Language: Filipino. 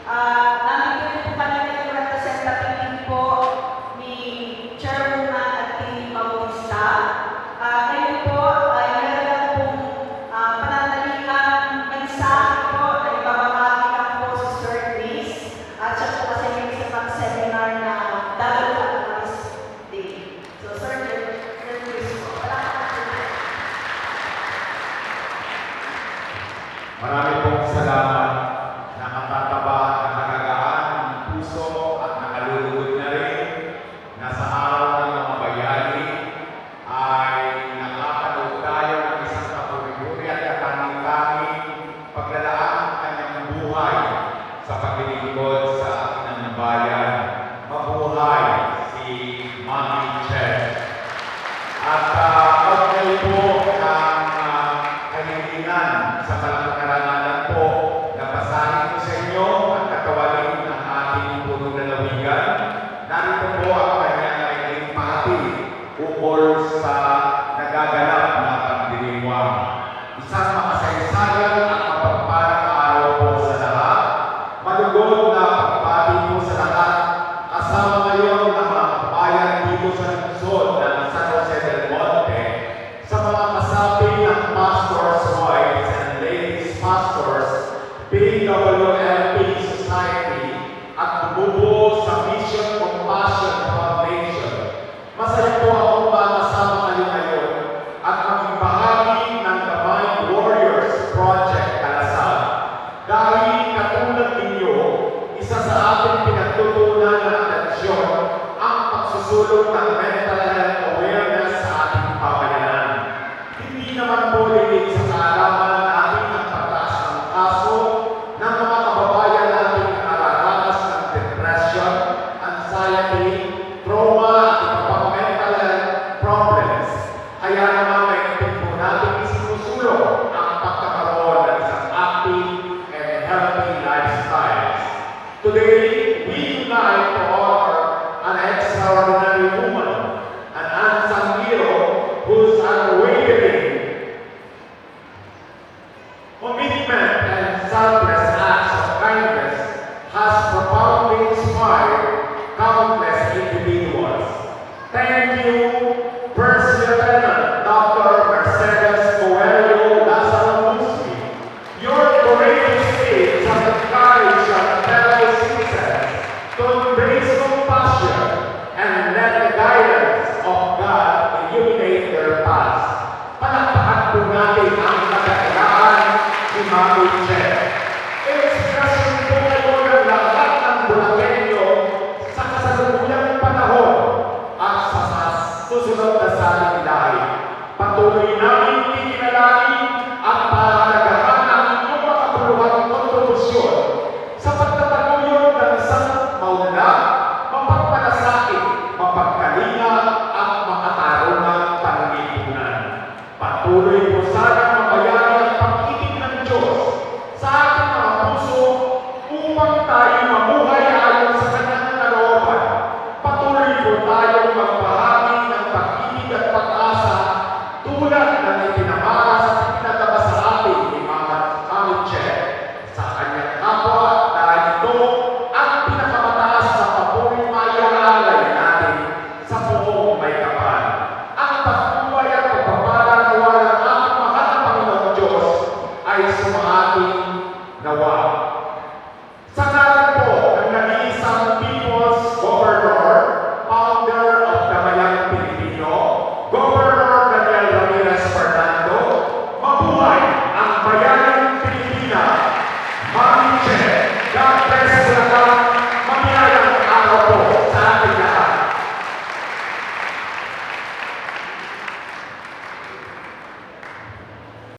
Nandito po kami ng representative po ni Chairwoman at Tini Bautista. Ngayon po ay meron lang pong panandalian mensahe po na ibabahagi lang po si Sir Chris at siya po kasi may isa pang seminar na dalawa at this day. So Sir Chris po, marami pong salamat. Nakatataba at nakagagaan ng puso at nakalulugod na rin na sa araw ng mga bayani ay nakapanood tayo ng isang kapuri-puri at katanging-tanging paglalaan ng kanyang buhay sa paglilingkod sa atin ng bayan. Mabuhay si Mami Chen. At kaugnay po ng kahilingan sa kalakarangalan po na basahin ko sa inyo at katawalin ang ating punong lalawigan. Narito po ang kanyang kailing pati ukol sa nagaganap na pagdiriwang. Isang makasaysayan at mapagpalang araw po sa lahat. Malugod na pagpati po sa lahat. Kasama ngayon ang mga kabayan dito sa lungsod ng San Jose del Monte, sa mga kasapi ng pastors' wives and ladies pastors, BWLP Society, at bumubuo sa Mission Compassion Foundation. Masaya po akong makasama kayo ngayon at maging bahagi ng Divine Warriors Project Kalasag. Dahil katulad ninyo, isa sa ating pinagtutunan ng atensyon ang pagsusulong ng mental health awareness sa ating pamayanan. Hindi naman po linig sa kaalaman natin ang pagtaas ng kaso ng mga kababayan natin na nararanas ng depression, anxiety, trauma at iba pang mental health problems. Kaya naman may ipin po natin isinusulong ang pagkakaroon ng isang active and healthy lifestyles. Today,